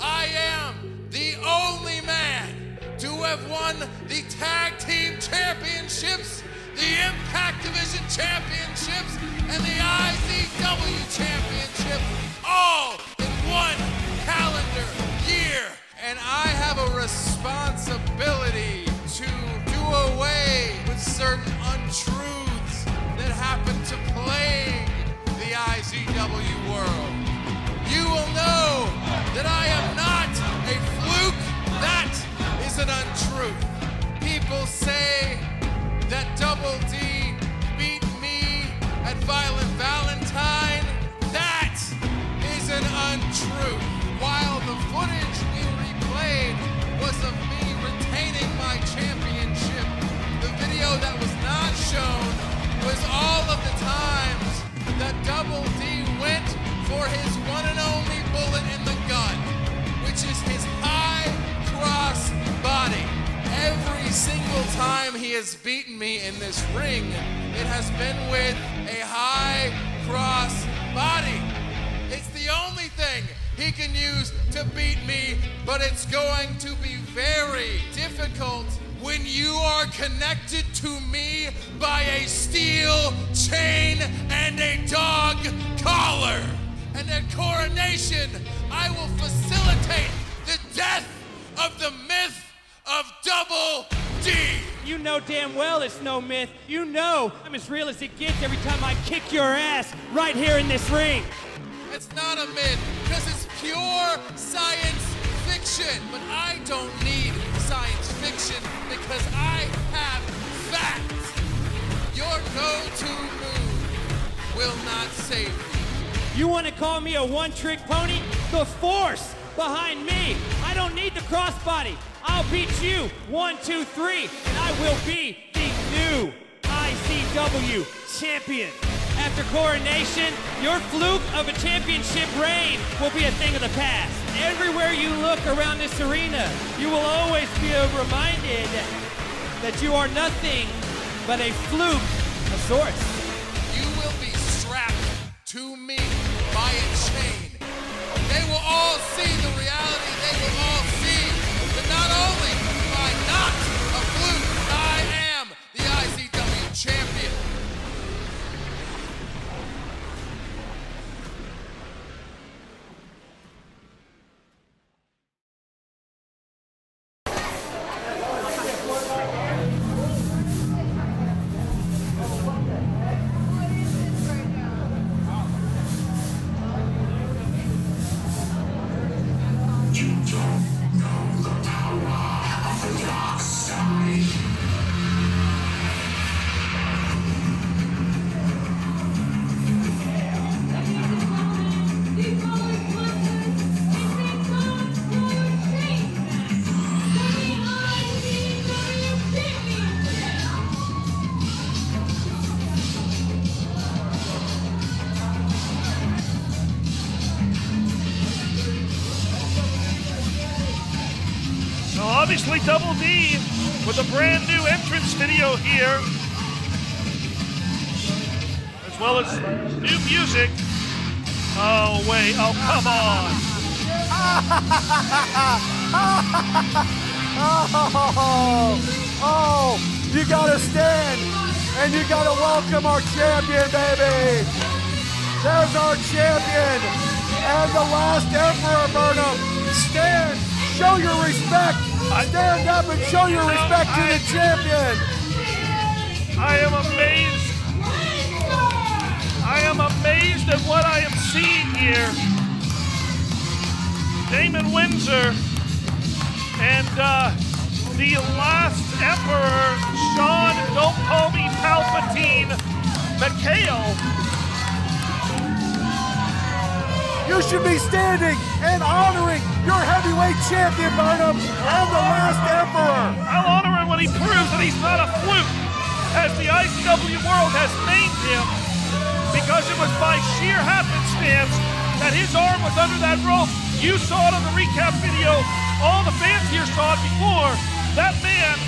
I am the only man to have won the Tag Team Championships, the Impact Division Championships, and the IZW Championship, all in one calendar year. And I have a responsibility to do away with certain untruths that happen to plague the IZW world. You will know that I am not a fluke. That is an untruth. People say that Double D beat me at Violent Valentine. That is an untruth. While the footage we replayed was of me retaining my championship, the video that was not shown was all of the times that Double D went for his one and only bullet in the gun, which is his high cross body. Every single time he has beaten me in this ring, it has been with a high cross body. It's the only thing he can use to beat me, but it's going to be very difficult when you are connected to me by a steel chain and a dog collar. And at Coronation, I will facilitate the death of the myth of Double D. You know damn well it's no myth. You know I'm as real as it gets every time I kick your ass right here in this ring. It's not a myth, because it's pure science fiction. But I don't need science fiction because I have facts. Your go-to move will not save me. You want to call me a one-trick pony? The force behind me. I don't need the crossbody. I'll beat you 1, 2, 3, and I will be the new IZW champion. After Coronation, your fluke of a championship reign will be a thing of the past. Everywhere you look around this arena, you will always be reminded that you are nothing but a fluke of sorts. You will be strapped to me by a chain. They will all see the reality. They will all see that not only am I not a fluke, I am the IZW champion. Obviously, Double D with a brand new entrance video here, as well as new music. Oh, wait. Oh, come on. Oh, you gotta stand and you gotta welcome our champion, baby. There's our champion and the last Emperor, Burnham. Stand, show your respect. Stand up and show your respect to the champion. I am amazed. I am amazed at what I am seeing here. Damon Windsor and the last Emperor, Sean, don't call me Palpatine, McHale. You should be standing and honoring your heavyweight champion, Burnham, and the last Emperor. I'll honor him when he proves that he's not a fluke, as the IZW world has named him, because it was by sheer happenstance that his arm was under that rope. You saw it on the recap video. All the fans here saw it before. That man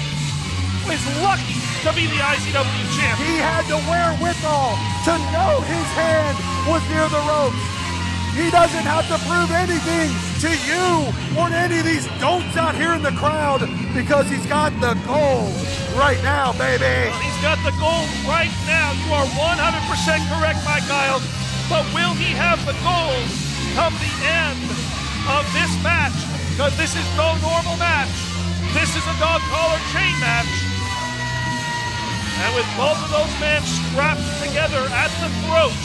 was lucky to be the IZW champion. He had the wherewithal to know his hand was near the ropes. He doesn't have to prove anything to you or to any of these don'ts out here in the crowd because he's got the gold right now, baby. Well, he's got the gold right now. You are 100% correct, Mike Giles. But will he have the gold come the end of this match? Because this is no normal match. This is a dog collar chain match. And with both of those men strapped together at the throat,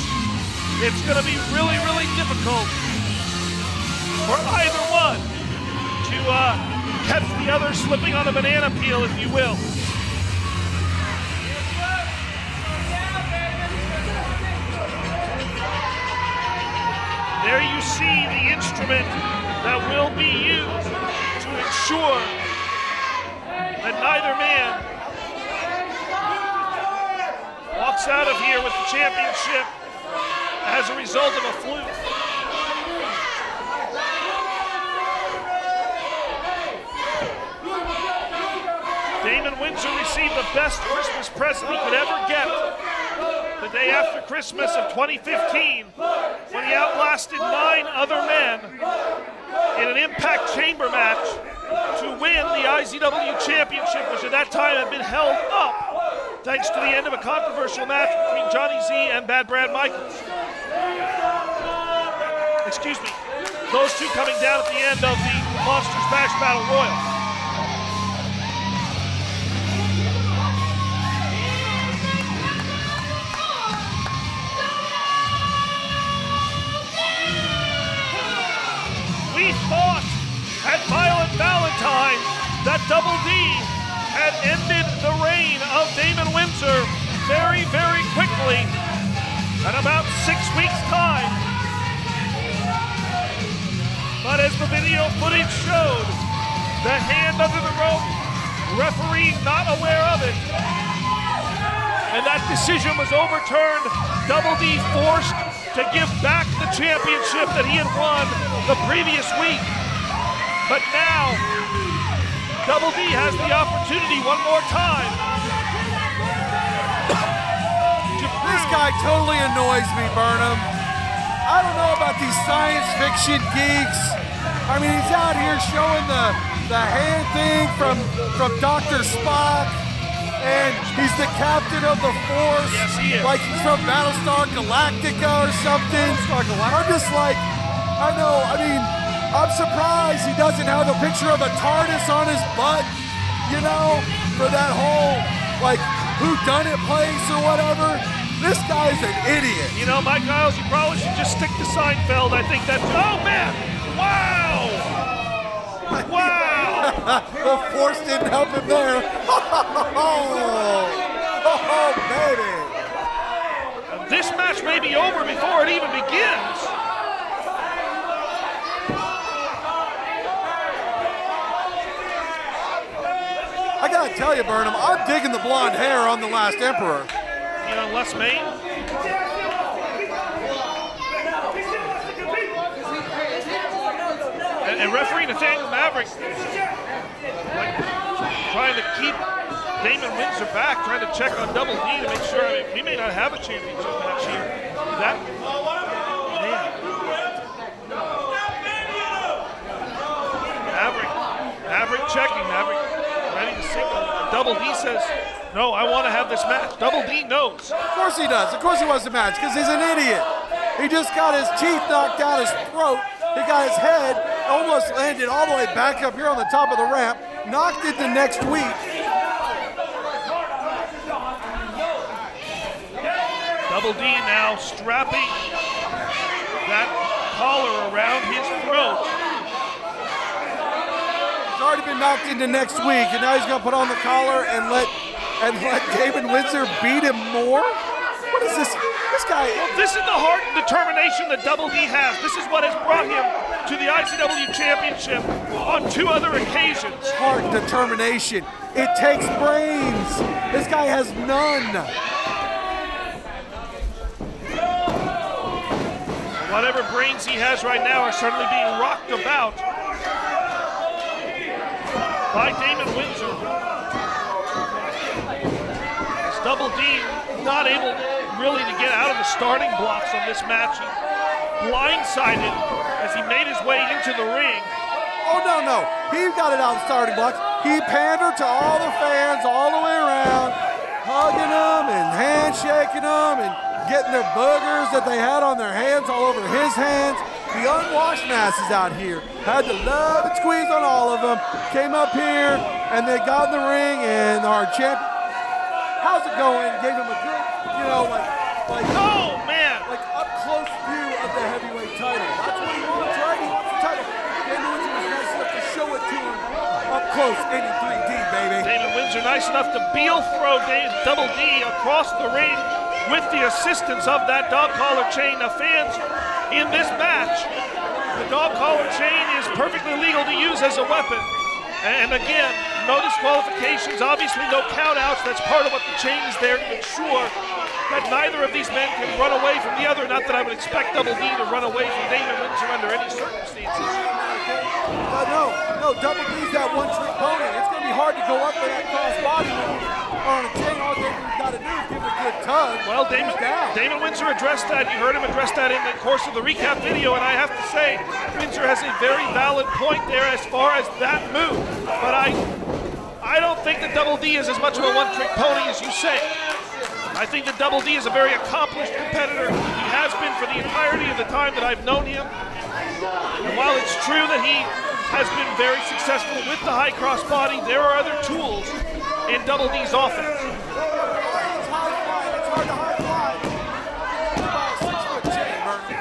it's going to be really, really difficult for either one to catch the other slipping on a banana peel, if you will. There you see the instrument that will be used to ensure that neither man walks out of here with the championship as a result of a fluke. Damon Windsor received the best Christmas present he could ever get the day after Christmas of 2015 when he outlasted 9 other men in an Impact Chamber match to win the IZW Championship, which at that time had been held up thanks to the end of a controversial match between Johnny Z and Bad Brad Michaels. Excuse me. Those two coming down at the end of the Monsters Bash Battle Royal. We thought at Violent Valentine that Double D had ended the reign of Damon Windsor very, very quickly in about 6 weeks' time. But as the video footage showed, the hand under the rope, referee not aware of it, and that decision was overturned. Double D forced to give back the championship that he had won the previous week. But now, Double D has the opportunity one more time. This guy totally annoys me, Burnham. I don't know about these science fiction geeks. I mean, he's out here showing the hand thing from Dr. Spock, and he's the captain of the Force. Yes, he is. Like he's from Battlestar Galactica or something. I'm just like, I know, I mean, I'm surprised he doesn't have a picture of a TARDIS on his butt, you know, for that whole, like, whodunit place or whatever. This guy's an idiot. You know, Mike Giles, you probably should just stick to Seinfeld. I think that's, oh man, wow! Wow! The Force didn't help him there. Oh, baby. This match may be over before it even begins. I gotta tell you, Burnham, I'm digging the blonde hair on the last Emperor. You know, Les Maine. And referee Nathaniel Maverick, like, trying to keep Damon Windsor back, trying to check on Double D to make sure. I mean, we may not have a championship match here. That man. Maverick checking. Maverick ready to signal. Double D says, no, I want to have this match. Double D knows. Of course he does. Of course he wants the match, because he's an idiot. He just got his teeth knocked out his throat. He got his head almost landed all the way back up here on the top of the ramp, knocked it the next week. Double D now strapping that collar around his throat. He's already been knocked into next week, and now he's going to put on the collar and let Damon Windsor beat him more? What is this? This guy... Well, this is the heart and determination that Double D has. This is what has brought him to the IZW Championship on 2 other occasions. Heart and determination. It takes brains. This guy has none. Whatever brains he has right now are certainly being rocked about by Damon Windsor. Double D not able really to get out of the starting blocks on this match. blindsided as he made his way into the ring. Oh, no. He got it out of the starting blocks. He pandered to all the fans all the way around, hugging them and handshaking them and getting their boogers that they had on their hands all over his hands. The unwashed masses out here had to love and squeeze on all of them. Came up here and they got in the ring, and our champion, how's it going? Gave him a good, oh man, like up close view of the heavyweight title. That's what he wants, right? He wants the title. Damon Windsor was nice enough to show it to him up close in 3D, baby. Damon Windsor nice enough to heel throw Double D across the ring with the assistance of that dog collar chain. The fans in this match, the dog collar chain is perfectly legal to use as a weapon. And again, no disqualifications, obviously no countouts. That's part of what the chain is there to ensure that neither of these men can run away from the other. Not that I would expect Double D to run away from Damon Windsor under any circumstances. No, Double D's that one-trick pony. It's going to be hard to go up for that cross body when you're on a chain. All Damon's got to do is give it a good tug. Well, Damon Windsor addressed that. You heard him address that in the course of the recap video, and I have to say, Windsor has a very valid point there as far as that move. But I don't think that Double D is as much of a one-trick pony as you say. I think that Double D is a very accomplished competitor. He has been for the entirety of the time that I've known him. And while it's true that he has been very successful with the high cross body, there are other tools in Double D's offense. It's hard to high fly. About a 6-foot chain, Vernon.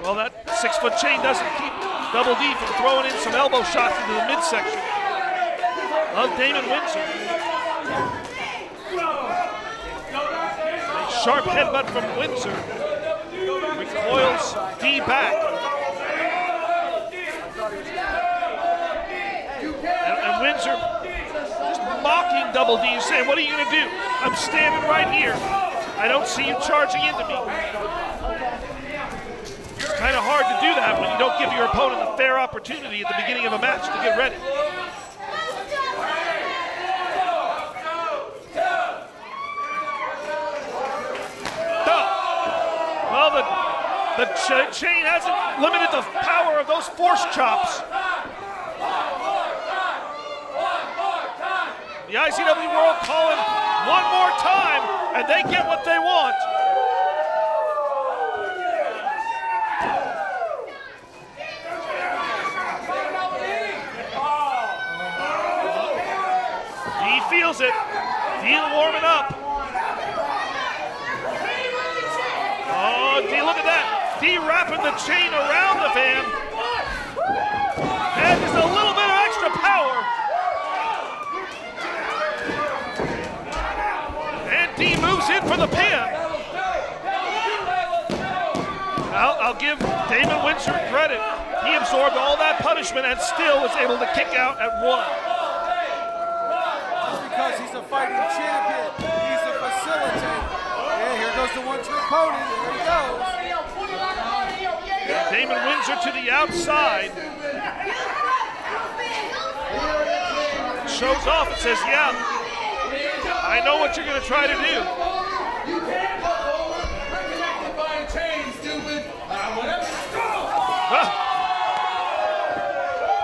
Well, that 6-foot chain doesn't keep Double D from throwing in some elbow shots into the midsection of Damon Windsor. A sharp headbutt from Windsor recoils D back. And Windsor just mocking Double D. He's saying, what are you going to do? I'm standing right here. I don't see you charging into me. It's kind of hard to do that when you don't give your opponent a fair opportunity at the beginning of a match to get ready. Well, the chain hasn't limited the power of those force chops. The IZW World calling one more time, and they get what they want. He feels it. He's warming up. Oh, D, look at that. D wrapping the chain around the fan. And just a little bit of extra power. And D moves in for the pin. I'll give Damon Windsor credit. He absorbed all that punishment and still was able to kick out at 1. That's because he's a fighting champion. He's a facilitator. Yeah, here goes the one-trick pony. There he goes. Damon Windsor to the outside. Shows off and says, yeah, I know what you're going to try to do.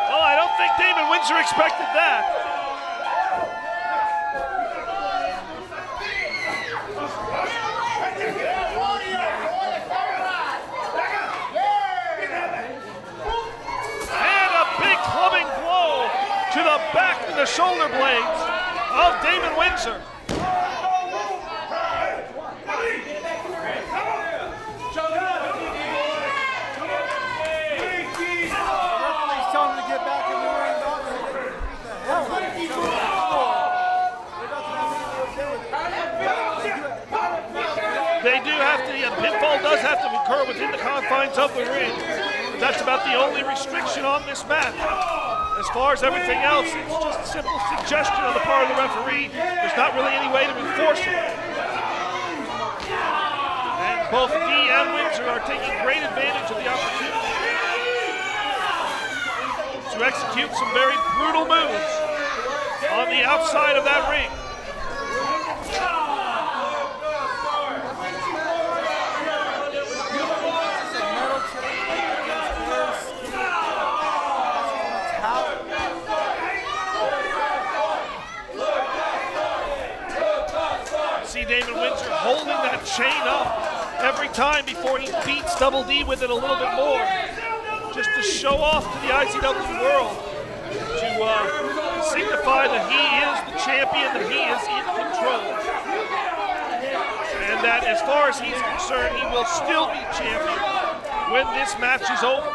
Well, I don't think Damon Windsor expected that. Clubbing blow to the back and the shoulder blades of Damon Windsor. Referee's telling him to get back in the ring. They do have to, the pinfall does have to occur within the confines of the ring. But that's about the only restriction on this match. As far as everything else, it's just a simple suggestion on the part of the referee. There's not really any way to enforce it. And both D and Windsor are taking great advantage of the opportunity to execute some very brutal moves on the outside of that ring. chain up every time before he beats Double D with it a little bit more, just to show off to the IZW world, to signify that he is the champion, that he is in control, and that as far as he's concerned, he will still be champion when this match is over.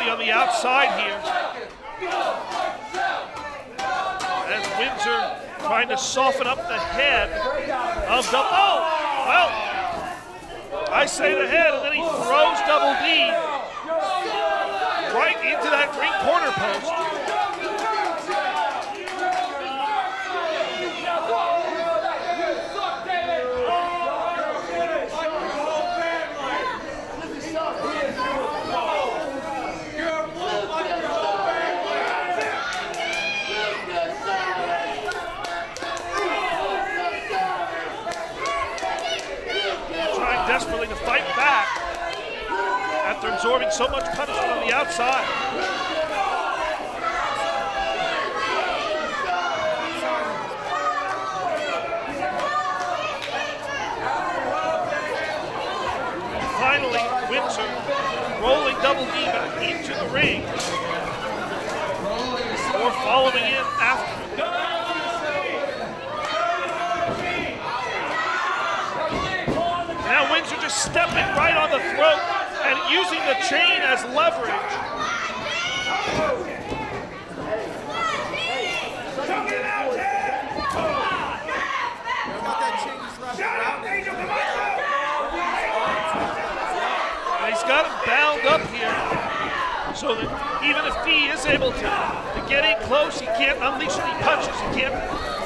On the outside here, as Windsor trying to soften up the head of Double. Oh, well, I say the head, and then he throws Double D right into that ring corner post. Desperately to fight back after absorbing so much punishment on the outside. Finally, Windsor rolling Double D back into the ring, or following in after. Now Windsor just stepping right on the throat and using the chain as leverage. And he's got him bound up here, so that even if he is able to get in close, he can't unleash any punches, he can't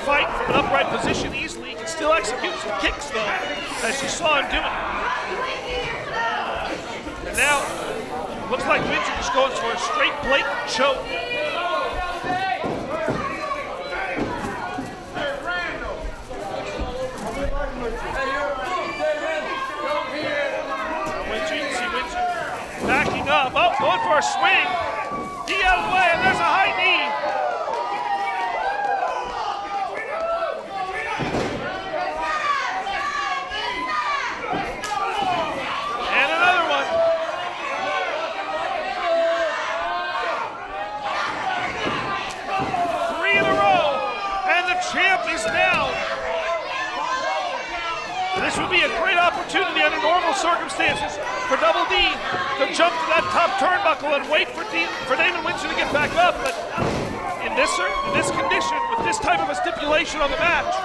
fight from an upright position easily. He can still execute some kicks though, as you saw him doing. And now, looks like Windsor just going for a straight blatant choke. Windsor, you can see Windsor backing up. Oh, going for a swing. He out of the way, and there's a high knee. Champ is down. This would be a great opportunity under normal circumstances for Double D to jump to that top turnbuckle and wait for Damon Windsor to get back up. But in this condition, with this type of a stipulation on the match,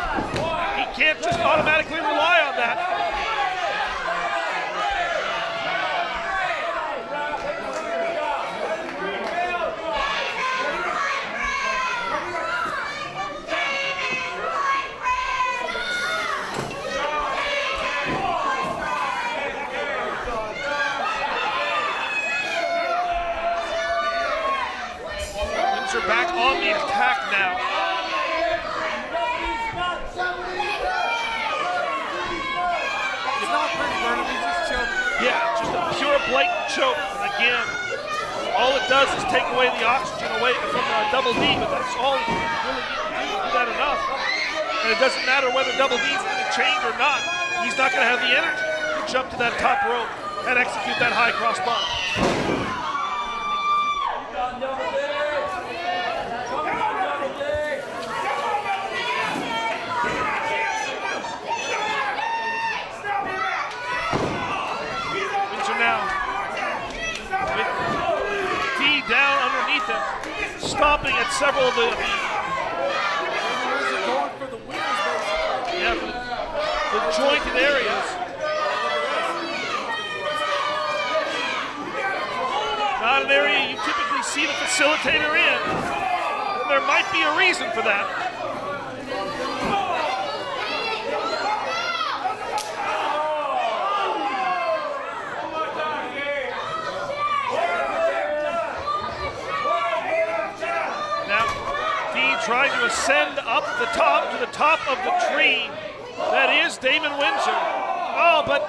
he can't just automatically rely on that. Back on the attack now. It's not pretty, Vernon. He's just choking. Yeah, just a pure blatant choke. And again, all it does is take away the oxygen away from Double D, but that's all you really need to do that enough. And it doesn't matter whether Double D's getting chained or not. He's not going to have the energy to jump to that top rope and execute that high cross body. Stopping at several of the jointed areas. Not an area you typically see the facilitator in. And there might be a reason for that. Trying to ascend up the top to the top of the tree that is Damon Windsor. Oh, but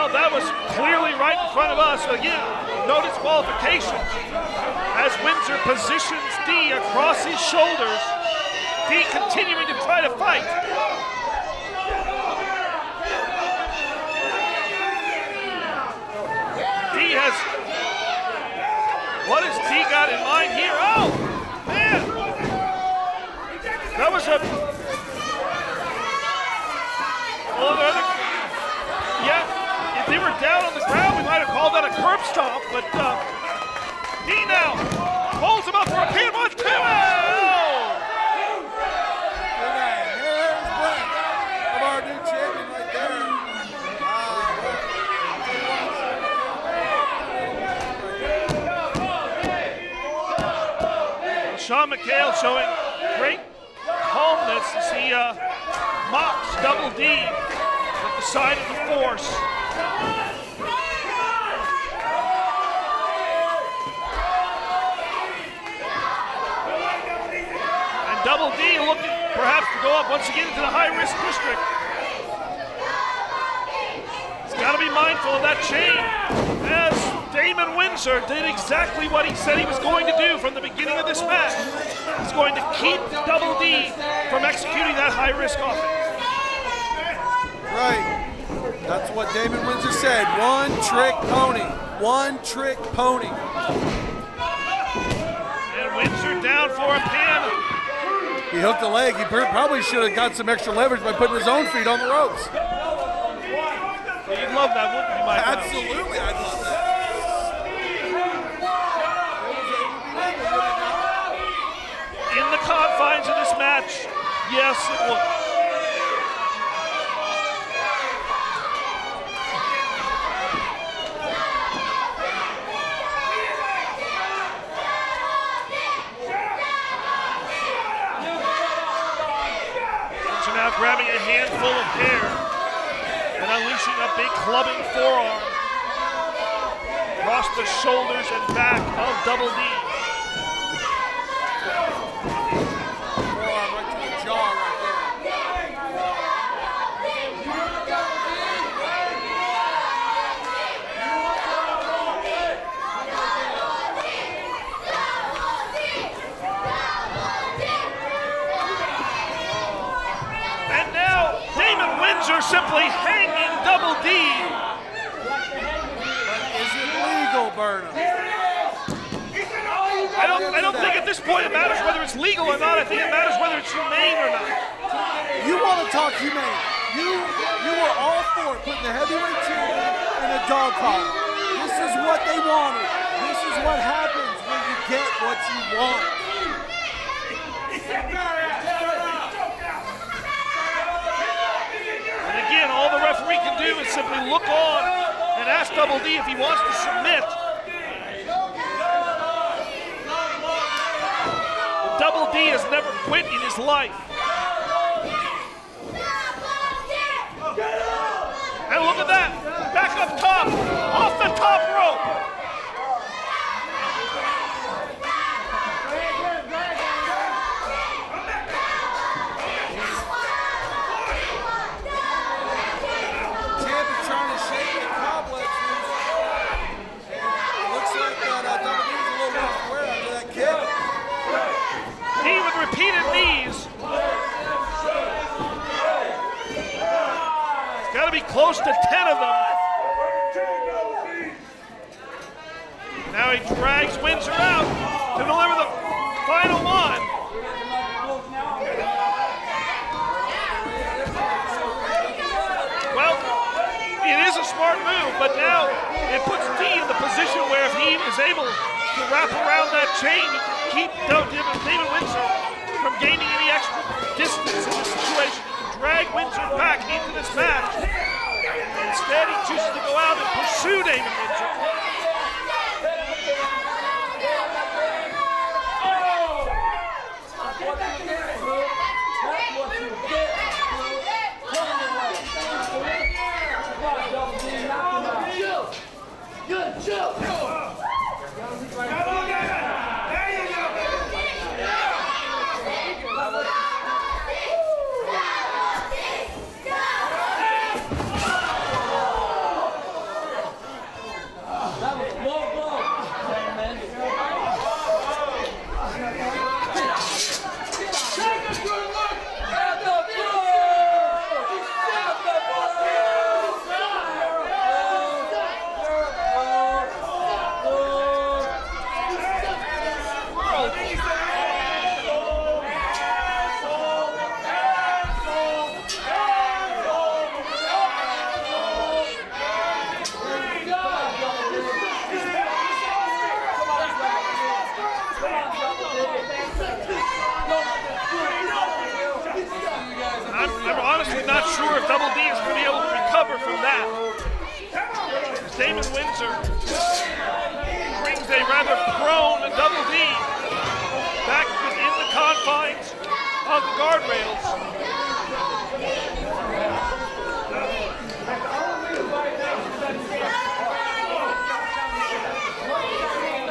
Well, that was clearly right in front of us. Again, no disqualification as Windsor positions D across his shoulders. D continuing to try to fight. D has, what has D got in mind here? Oh, man. That was a, yeah, if they were down on the ground, we might have called that a curb stomp, but D now pulls him up for a pin, 1, 2, Our new champion right there. Sean McHale showing great calmness as he mocks Double D with the side of the force. And Double D looking perhaps to go up once again into the high-risk district. He's got to be mindful of that chain, as Damon Windsor did exactly what he said he was going to do from the beginning of this match. He's going to keep Double D from executing that high-risk offense. Right. That's what Damon Windsor said. One-trick pony. One-trick pony. And Windsor down for a pin. He hooked the leg. He probably should have got some extra leverage by putting his own feet on the ropes. You'd love that, wouldn't you, Mike? Absolutely, I'd love that. In the confines of this match, yes, it would. So now grabbing a handful of hair and unleashing a big clubbing forearm across the shoulders and back of Double D. Forearm right to the jaw right there. And now Damon Windsor simply hanging Double D. Is it legal, Burnham? I don't think at this point it matters whether it's legal or not. I think it matters whether it's humane or not. You want to talk humane. You were all for putting the heavyweight champion in a dog collar. This is what they wanted. This is what happens when you get what you want. And again, all the referee can do is simply look on and ask Double D if he wants to submit. Double D has never quit in his life. And look at that, back up top, off the top rope. Champion's trying to shake the cobwebs loose. It looks like Double D's a little rough to wear after that kick. D with repeated knees. It's got to be close to 10 of them. Now he drags Windsor out to deliver the final one. Well, it is a smart move, but now it puts D in the position where if he is able to wrap around that chain, keep Damon Windsor from gaining any extra distance in this situation, drag Windsor back into this match. Instead, he chooses to go out and pursue Damon Windsor. Good job. sure if Double D is going to be able to recover from that. Damon Windsor brings a rather prone Double D back within the confines of the guardrails.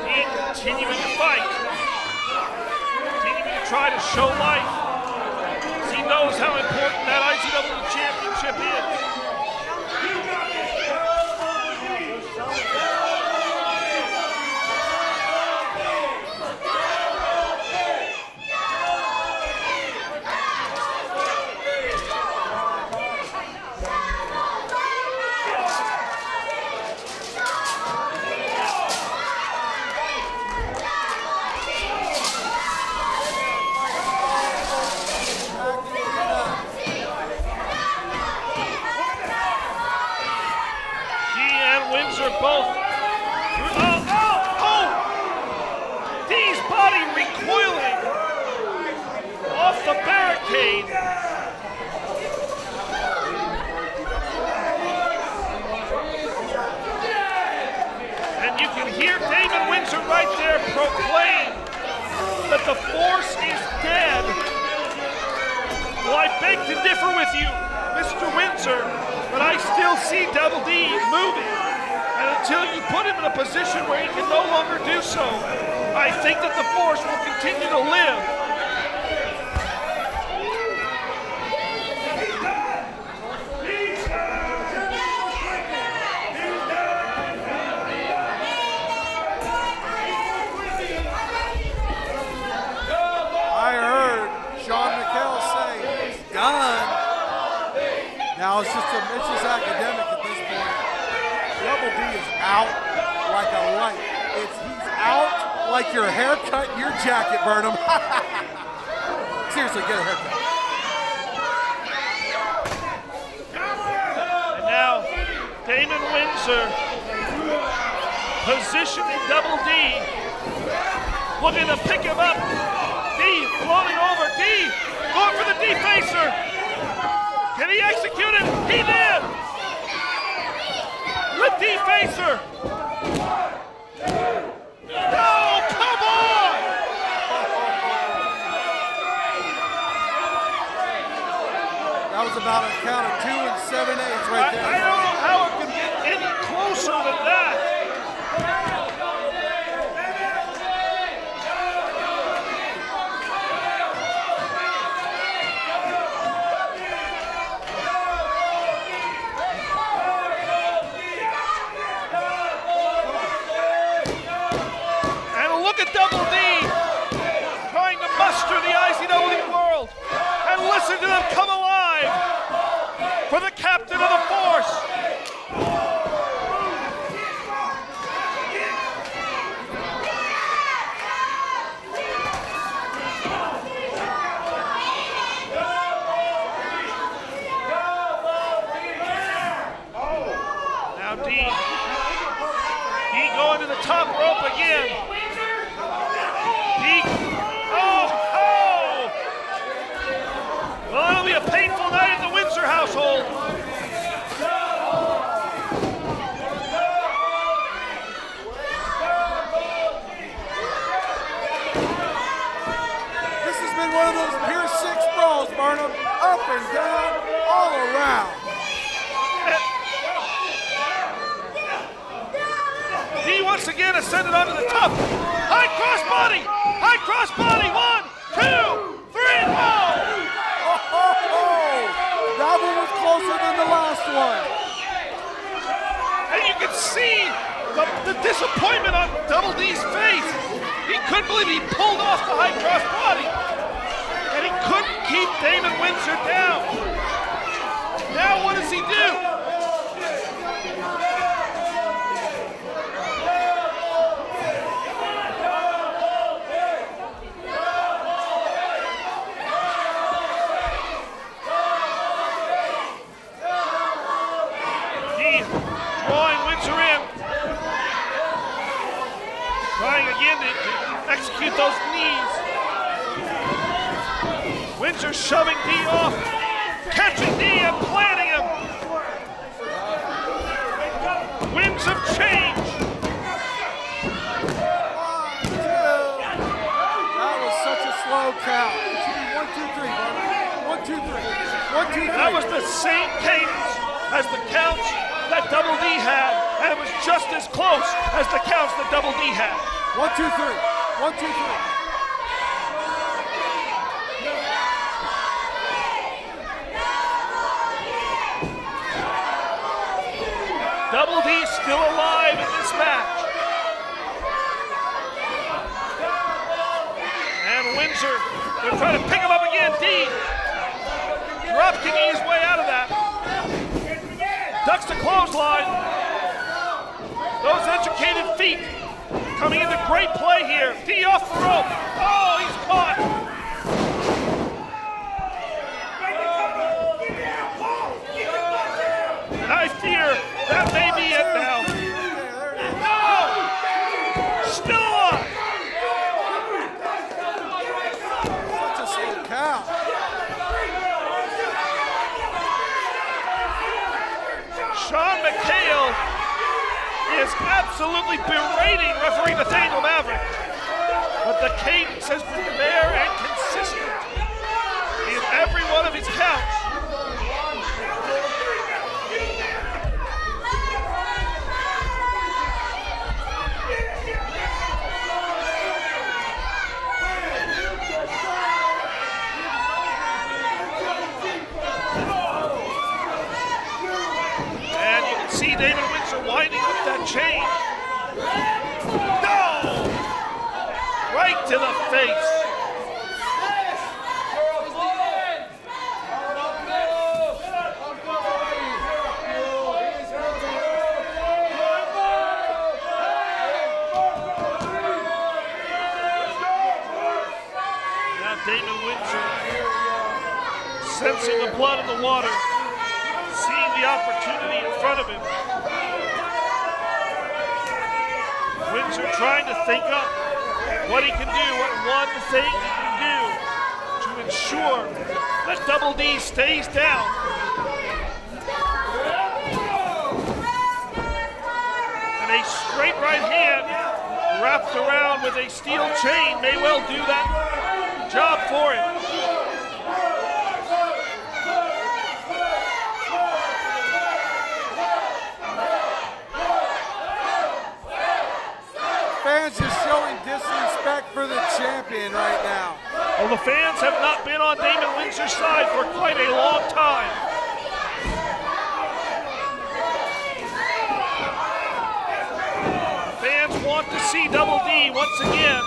He continuing to fight, continuing to try to show life. He knows how important that IZW championship is. Both. D's body recoiling off the barricade. And you can hear Damon Windsor right there proclaim that the force is dead. Well, I beg to differ with you, Mr. Windsor, but I still see Double D moving. And until you put him in a position where he can no longer do so, I think that the force will continue to live. I heard Sean McHale say it's done. Now it's just academic at this point. Double D is out like a light. He's out like your haircut in your jacket, Burnham. Seriously, get a haircut. And now, Damon Windsor positioning Double D, looking to pick him up. D floating over. D going for the D-facer. Can he execute it? He did. The D-facer. No, come on! That was about a count of 2 7/8 right there. I don't know how it could get any closer than that. Double D trying to muster the IZW world and listen to them come alive for the captain of the force. Now D going to the top rope again. Well, it'll be a painful night at the Windsor household. This has been one of those Pier 6 brawls, Burnham. Up and down, all around. D once again ascended onto the top. High cross body! High cross body! 1, 2, 3, oh! That one was closer than the last one. And you can see the disappointment on Double D's face. He couldn't believe he pulled off the high cross body. And he couldn't keep Damon Windsor down. Now what does he do? Trying again to execute those knees. Windsor shoving D off catching D and planting him. Winds of change. 1, 2. That was such a slow count. It should be 1, 2, 3, brother. 1, 2, 3. 1, 2, 3. That was the same cadence as the counts that Double D had, and it was just as close as the counts that Double D had. 1, 2, 3. 1, 2, 3. Double D still alive in this match. And Windsor, they're trying to pick him up again. D drop kicking his way out of that. Ducks the clothesline. Those educated feet coming into great play here. D off the rope. Oh, he's caught. And I fear that may be it now. Oh, still alive. Such a slow count. Sean McHale is absolutely berating referee Nathaniel Maverick. But the cadence has been there and consistent in every one of his counts. See Damon Windsor winding up that chain. No! Right to the face. Now Damon Windsor sensing the blood in the water, seeing the opportunity in front of him. Windsor trying to think up what he can do, what one thing he can do to ensure that Double D stays down. And a straight right hand wrapped around with a steel chain may well do that job for him. Fans are showing disrespect for the champion right now. Well, the fans have not been on Damon Windsor's side for quite a long time. Fans want to see Double D once again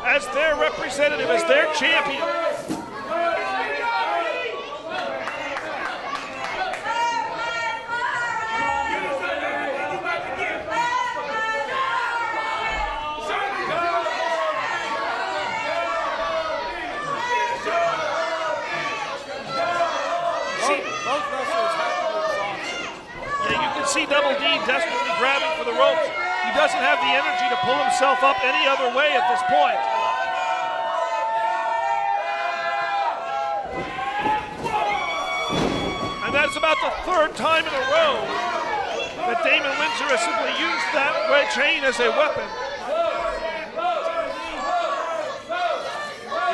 as their representative, as their champion. See Double D desperately grabbing for the ropes. He doesn't have the energy to pull himself up any other way at this point. And that's about the third time in a row that Damon Windsor has simply used that red chain as a weapon.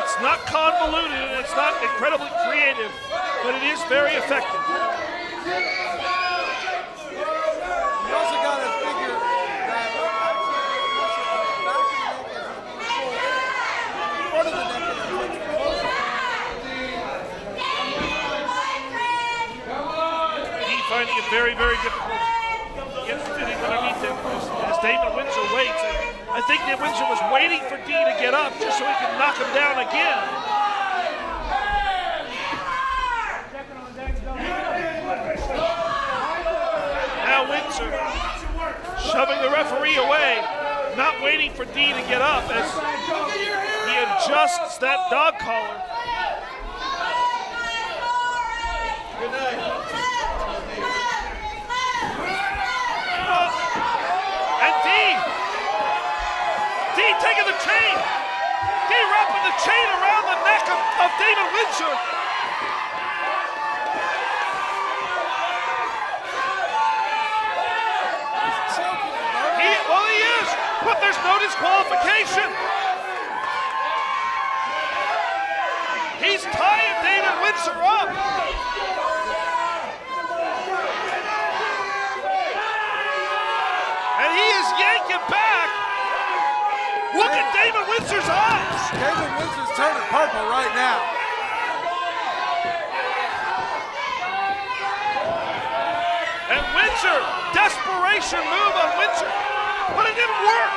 It's not convoluted and it's not incredibly creative, but it is very effective. Finding it very, very difficult to get fitting underneath him as Damon Windsor waits. And I think that Windsor was waiting for D to get up just so he could knock him down again. Now Windsor shoving the referee away, not waiting for D to get up as he adjusts that dog collar. Good night. Taking the chain. D wrapping the chain around the neck of Damon Windsor. but there's no disqualification. He's tying Damon Windsor up. And he is yanking back. Look at Damon Windsor's eyes. Damon Windsor's turning purple right now. And Windsor, desperation move on Windsor, but it didn't work.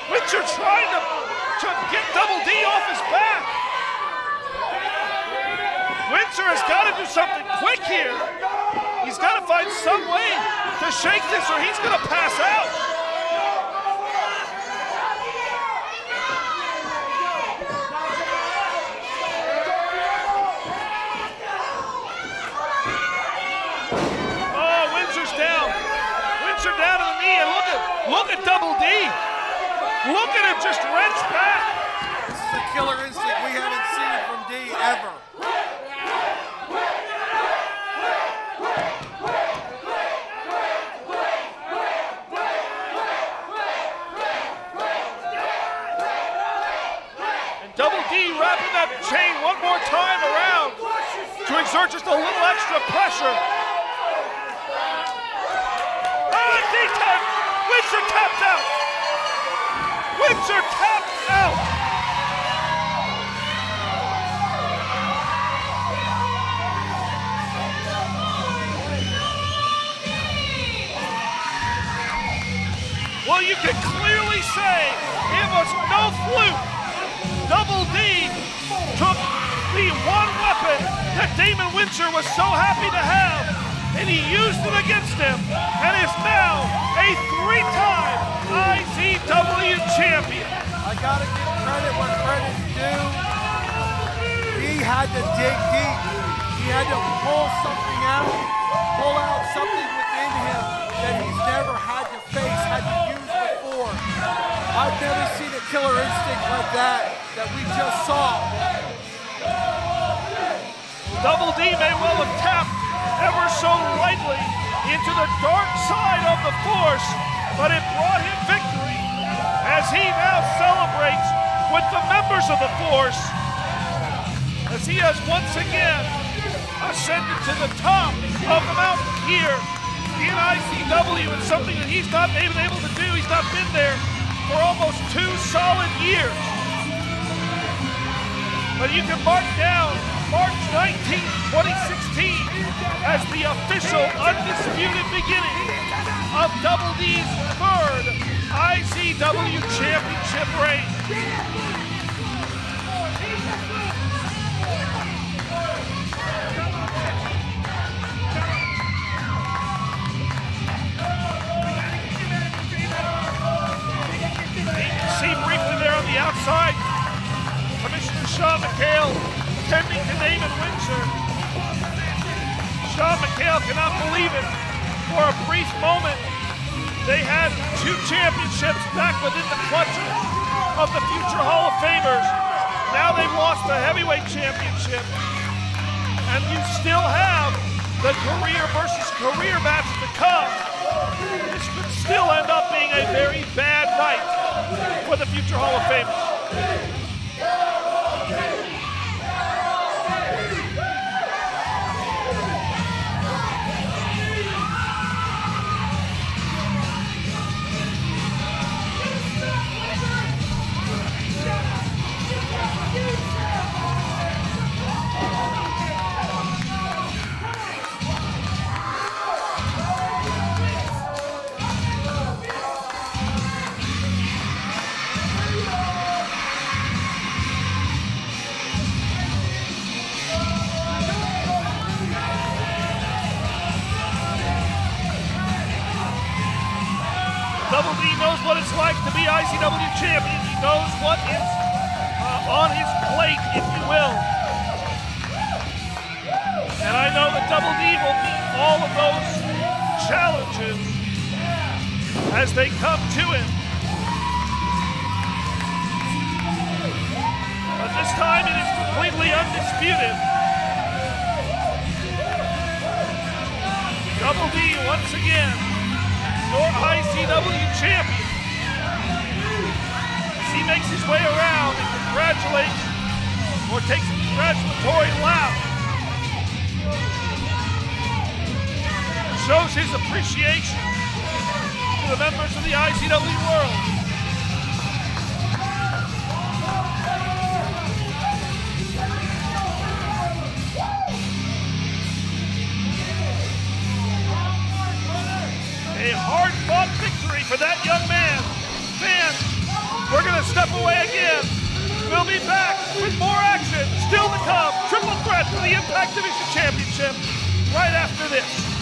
Windsor trying to get Double D off his back. Windsor has got to do something quick here. He's got to find some way to shake this or he's going to pass out. Oh, Windsor's down. Windsor down to the knee, and look at Double D. Look at him just wrench back. This is a killer instinct we haven't seen from D ever. Double D wrapping that chain one more time around to exert just a little extra pressure. Ah, D-tap! Windsor tapped out! Windsor tapped out! Well, you can clearly say it was no fluke. Double D took the one weapon that Damon Windsor was so happy to have, and he used it against him, and is now a three-time IZW champion. I gotta give credit where credit's due. He had to dig deep. He had to pull something out, pull out something within him that he's never had to face, had to use before. I've never seen a killer instinct like that we just saw. Double D may well have tapped ever so lightly into the dark side of the Force, but it brought him victory as he now celebrates with the members of the Force as he has once again ascended to the top of the mountain here in IZW. It's something that he's not been able to do. He's not been there for almost 2 solid years. But you can mark down March 19, 2016 as the official undisputed beginning of Double D's 3rd IZW championship reign. You can see briefly there on the outside, Commissioner Sean McHale tending to Damon Windsor. Sean McHale cannot believe it. For a brief moment, they had 2 championships back within the clutches of the future Hall of Famers. Now they've lost the heavyweight championship. And you still have the career versus career match to come. This could still end up being a very bad night for the future Hall of Famers. Double D knows what it's like to be IZW champion. He knows what is on his plate, if you will. And I know that Double D will meet all of those challenges as they come to him. But this time it is completely undisputed. Double D once again, your IZW champion. makes his way around and congratulates or takes a congratulatory lap. Shows his appreciation to the members of the IZW world. A hard-fought victory for that young man. Fans, we're going to step away again. We'll be back with more action still to come. Triple threat for the Impact Division Championship right after this.